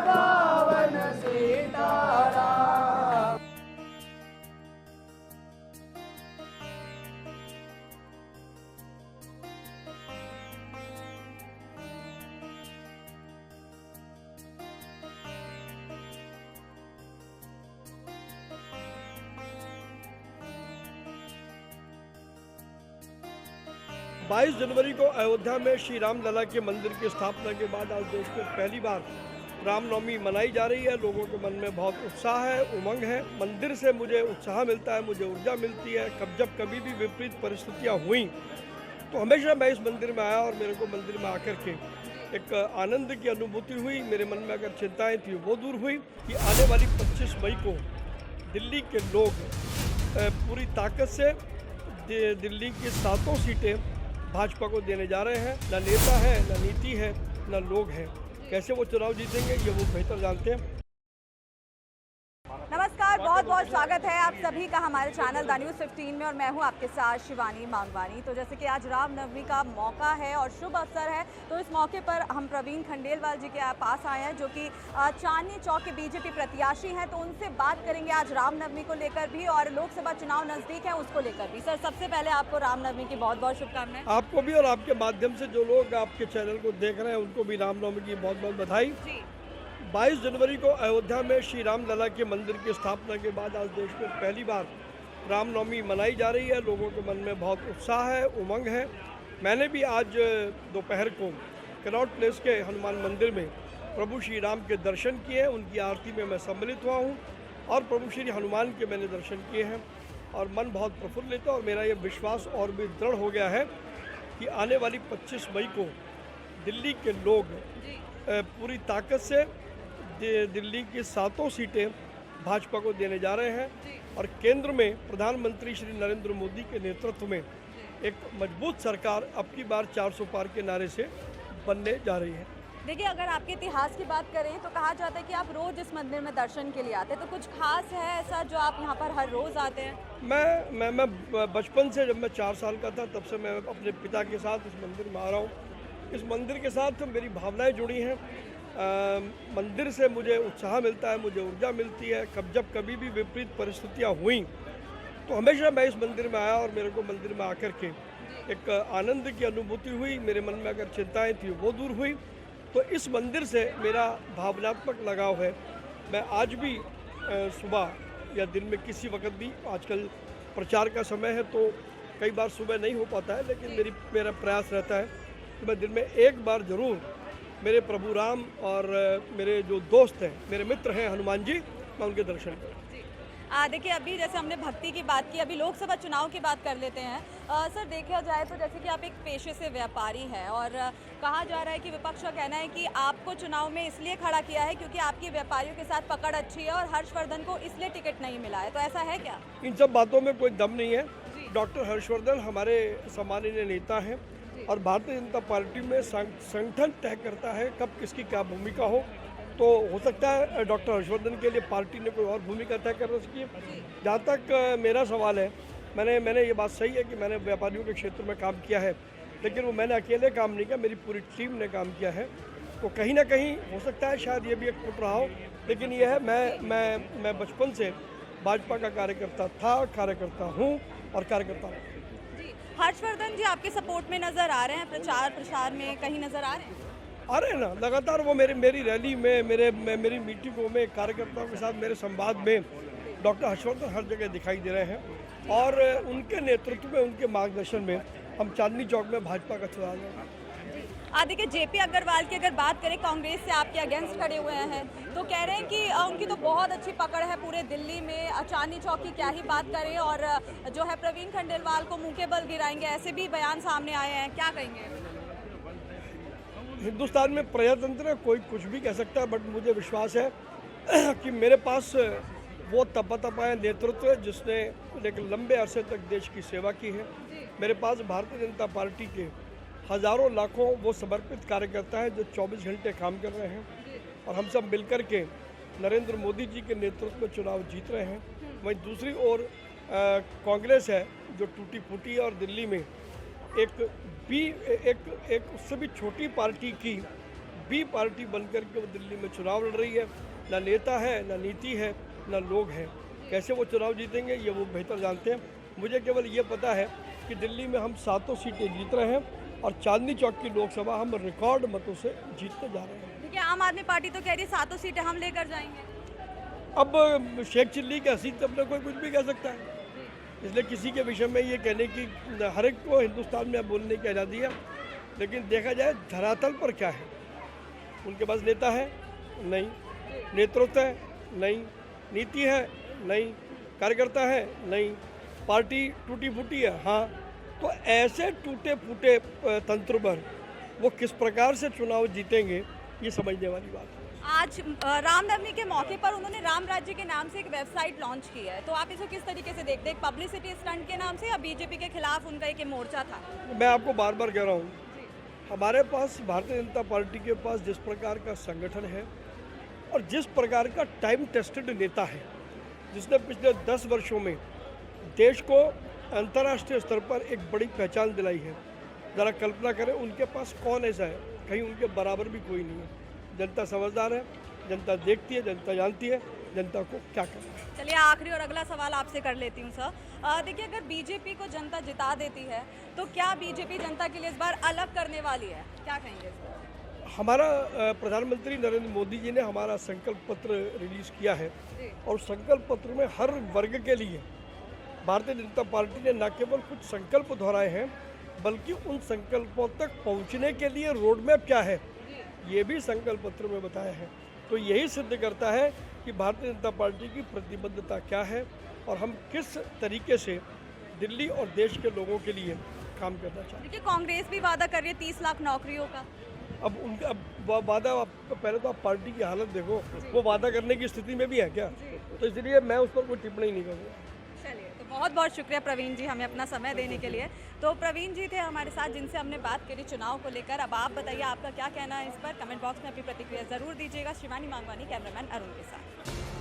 पावन सीताराम। बाईस जनवरी को अयोध्या में श्री राम लला के मंदिर की स्थापना के बाद आज देश में पहली बार रामनवमी मनाई जा रही है। लोगों के मन में बहुत उत्साह है, उमंग है। मंदिर से मुझे उत्साह मिलता है, मुझे ऊर्जा मिलती है। जब कभी भी विपरीत परिस्थितियां हुई तो हमेशा मैं इस मंदिर में आया और मेरे को मंदिर में आकर के एक आनंद की अनुभूति हुई। मेरे मन में अगर चिंताएँ थी वो दूर हुई कि आने वाली 25 मई को दिल्ली के लोग पूरी ताकत से दिल्ली की 7 सीटें भाजपा को देने जा रहे हैं। न नेता है, न नीति है, न लोग हैं। कैसे वो चुनाव जीतेंगे ये वो बेहतर जानते हैं। नमस्कार, बहुत बहुत स्वागत है आप सभी का हमारे चैनल द न्यूज़ 15 में और मैं हूं आपके साथ शिवानी मांगवानी। तो जैसे कि आज रामनवमी का मौका है और शुभ अवसर है, तो इस मौके पर हम प्रवीण खंडेलवाल जी के पास आए हैं जो कि चांदनी चौक के बीजेपी प्रत्याशी हैं। तो उनसे बात करेंगे आज रामनवमी को लेकर भी और लोकसभा चुनाव नज़दीक है उसको लेकर भी। सर, सबसे पहले आपको रामनवमी की बहुत बहुत शुभकामनाएं। आपको भी और आपके माध्यम से जो लोग आपके चैनल को देख रहे हैं उनको भी रामनवमी की बहुत बहुत बधाई। 22 जनवरी को अयोध्या में श्री राम लला के मंदिर की स्थापना के बाद आज देश में पहली बार रामनवमी मनाई जा रही है। लोगों के मन में बहुत उत्साह है, उमंग है। मैंने भी आज दोपहर को कनॉट प्लेस के हनुमान मंदिर में प्रभु श्री राम के दर्शन किए। उनकी आरती में मैं सम्मिलित हुआ हूँ और प्रभु श्री हनुमान के मैंने दर्शन किए हैं और मन बहुत प्रफुल्लित है। और मेरा ये विश्वास और भी दृढ़ हो गया है कि आने वाली 25 मई को दिल्ली के लोग पूरी ताकत से दिल्ली की 7 सीटें भाजपा को देने जा रहे हैं और केंद्र में प्रधानमंत्री श्री नरेंद्र मोदी के नेतृत्व में एक मजबूत सरकार अब की बार 400 पार के नारे से बनने जा रही है। देखिए, अगर आपके इतिहास की बात करें तो कहा जाता है कि आप रोज इस मंदिर में दर्शन के लिए आते हैं, तो कुछ खास है ऐसा जो आप यहाँ पर हर रोज आते हैं? मैं बचपन से, जब मैं 4 साल का था तब से मैं अपने पिता के साथ इस मंदिर में आ रहा हूँ। इस मंदिर के साथ मेरी भावनाएं जुड़ी हैं। मंदिर से मुझे उत्साह मिलता है, मुझे ऊर्जा मिलती है। जब कभी भी विपरीत परिस्थितियां हुई तो हमेशा मैं इस मंदिर में आया और मेरे को मंदिर में आकर के एक आनंद की अनुभूति हुई। मेरे मन में अगर चिंताएँ थी वो दूर हुई। तो इस मंदिर से मेरा भावनात्मक लगाव है। मैं आज भी सुबह या दिन में किसी वक्त भी, आजकल प्रचार का समय है तो कई बार सुबह नहीं हो पाता है, लेकिन मेरा प्रयास रहता है कि मैं दिन में एक बार ज़रूर मेरे प्रभु राम और मेरे जो दोस्त हैं, मेरे मित्र हैं हनुमान जी, मैं उनके दर्शन करूँ। देखिए, अभी जैसे हमने भक्ति की बात की, अभी लोकसभा चुनाव की बात कर लेते हैं। सर, देखा जाए तो जैसे कि आप एक पेशे से व्यापारी हैं और कहा जा रहा है कि विपक्ष का कहना है कि आपको चुनाव में इसलिए खड़ा किया है क्योंकि आपकी व्यापारियों के साथ पकड़ अच्छी है और हर्षवर्धन को इसलिए टिकट नहीं मिला है, तो ऐसा है क्या? इन सब बातों में कोई दम नहीं है। डॉक्टर हर्षवर्धन हमारे सम्माननीय नेता हैं और भारतीय जनता पार्टी में संगठन तय करता है कब किसकी क्या भूमिका हो सकता है डॉक्टर हर्षवर्धन के लिए पार्टी ने कोई और भूमिका तय कर रखी है। जहाँ तक मेरा सवाल है, मैंने ये बात सही है कि मैंने व्यापारियों के क्षेत्र में काम किया है, लेकिन वो मैंने अकेले काम नहीं किया, मेरी पूरी टीम ने काम किया है। तो कहीं ना कहीं हो सकता है शायद ये भी एक फुट रहा हो, लेकिन यह है मैं बचपन से भाजपा का कार्यकर्ता था, कार्यकर्ता हूँ और कार्यकर्ता हूँ। हर्षवर्धन जी आपके सपोर्ट में नजर आ रहे हैं, प्रचार प्रसार में कहीं नजर आ रहे हैं? आ रहे हैं ना, लगातार वो मेरी रैली में, मेरी मीटिंगों में, कार्यकर्ताओं के साथ मेरे संवाद में डॉक्टर हर्षवर्धन हर जगह दिखाई दे रहे हैं और उनके नेतृत्व में, उनके मार्गदर्शन में हम चांदनी चौक में भाजपा का चुनाव लड़ रहे हैं। देखिए, जेपी अग्रवाल की अगर बात करें, कांग्रेस से आपके अगेंस्ट खड़े हुए हैं, तो कह रहे हैं कि उनकी तो बहुत अच्छी पकड़ है पूरे दिल्ली में, चांदनी चौक की क्या ही बात करें, और जो है प्रवीण खंडेलवाल को मुंह के बल गिराएंगे, ऐसे भी बयान सामने आए हैं, क्या कहेंगे? हिंदुस्तान में प्रजातंत्र है, कोई कुछ भी कह सकता है, बट मुझे विश्वास है कि मेरे पास वो तपाया नेतृत्व है जिसने एक लंबे अरसे तक देश की सेवा की है। मेरे पास भारतीय जनता पार्टी के हज़ारों लाखों वो समर्पित कार्यकर्ता हैं जो 24 घंटे काम कर रहे हैं और हम सब मिलकर के नरेंद्र मोदी जी के नेतृत्व में चुनाव जीत रहे हैं। वहीं दूसरी ओर कांग्रेस है जो टूटी फूटी है और दिल्ली में एक उससे भी छोटी पार्टी की बी पार्टी बनकर के वो दिल्ली में चुनाव लड़ रही है। ना नेता है, ना नीति है, ना लोग हैं। कैसे वो चुनाव जीतेंगे ये वो बेहतर जानते हैं। मुझे केवल ये पता है कि दिल्ली में हम 7 सीटें जीत रहे हैं और चांदनी चौक की लोकसभा हम रिकॉर्ड मतों से जीतते जा रहे हैं। देखिए, आम आदमी पार्टी तो कह रही है 7 सीटें हम लेकर जाएंगे। अब शेख चिल्ली की हसीन तब कोई कुछ भी कह सकता है, इसलिए किसी के विषय में ये कहने की हर एक को हिंदुस्तान में बोलने की आज़ादी है। लेकिन देखा जाए धरातल पर क्या है, उनके पास नेता है नहीं, नेतृत्व है नहीं, नीति है नहीं, कार्यकर्ता है नहीं, पार्टी टूटी फूटी है। हाँ, तो ऐसे टूटे फूटे तंत्र पर वो किस प्रकार से चुनाव जीतेंगे ये समझने वाली बात है। आज रामनवमी के मौके पर उन्होंने राम राज्य के नाम से एक वेबसाइट लॉन्च की है, तो आप इसे किस तरीके से देखते हैं? एक पब्लिसिटी स्टंट के नाम से या बीजेपी के खिलाफ उनका एक मोर्चा था? मैं आपको बार बार कह रहा हूँ, हमारे पास भारतीय जनता पार्टी के पास जिस प्रकार का संगठन है और जिस प्रकार का टाइम टेस्टेड नेता है, जिसने पिछले 10 वर्षों में देश को अंतर्राष्ट्रीय स्तर पर एक बड़ी पहचान दिलाई है। ज़रा कल्पना करें उनके पास कौन ऐसा है, कहीं उनके बराबर भी कोई नहीं है। जनता समझदार है, जनता देखती है, जनता जानती है जनता को क्या करना है। चलिए, आखिरी और अगला सवाल आपसे कर लेती हूँ सर। देखिए, अगर बीजेपी को जनता जिता देती है तो क्या बीजेपी जनता के लिए इस बार अलग करने वाली है? क्या कहेंगे इस पर? हमारा प्रधानमंत्री नरेंद्र मोदी जी ने हमारा संकल्प पत्र रिलीज़ किया है और संकल्प पत्र में हर वर्ग के लिए भारतीय जनता पार्टी ने न केवल कुछ संकल्प दोहराए हैं बल्कि उन संकल्पों तक पहुंचने के लिए रोड मैप क्या है ये भी संकल्प पत्र में बताया है। तो यही सिद्ध करता है कि भारतीय जनता पार्टी की प्रतिबद्धता क्या है और हम किस तरीके से दिल्ली और देश के लोगों के लिए काम करना चाहते हैं। देखिए, कांग्रेस भी वादा कर रही है 30 लाख नौकरियों का। अब उनका वादा पहले तो आप पार्टी की हालत देखो, वो वादा करने की स्थिति में भी है क्या? तो इसलिए मैं उस पर कोई टिप्पणी नहीं करूँगा। चलिए, तो बहुत बहुत शुक्रिया प्रवीण जी हमें अपना समय देने के लिए। तो प्रवीण जी थे हमारे साथ जिनसे हमने बात करी चुनाव को लेकर। अब आप बताइए आपका क्या कहना है इस पर, कमेंट बॉक्स में अपनी प्रतिक्रिया ज़रूर दीजिएगा। शिवानी मांगवानी, कैमरामैन अरुण के साथ।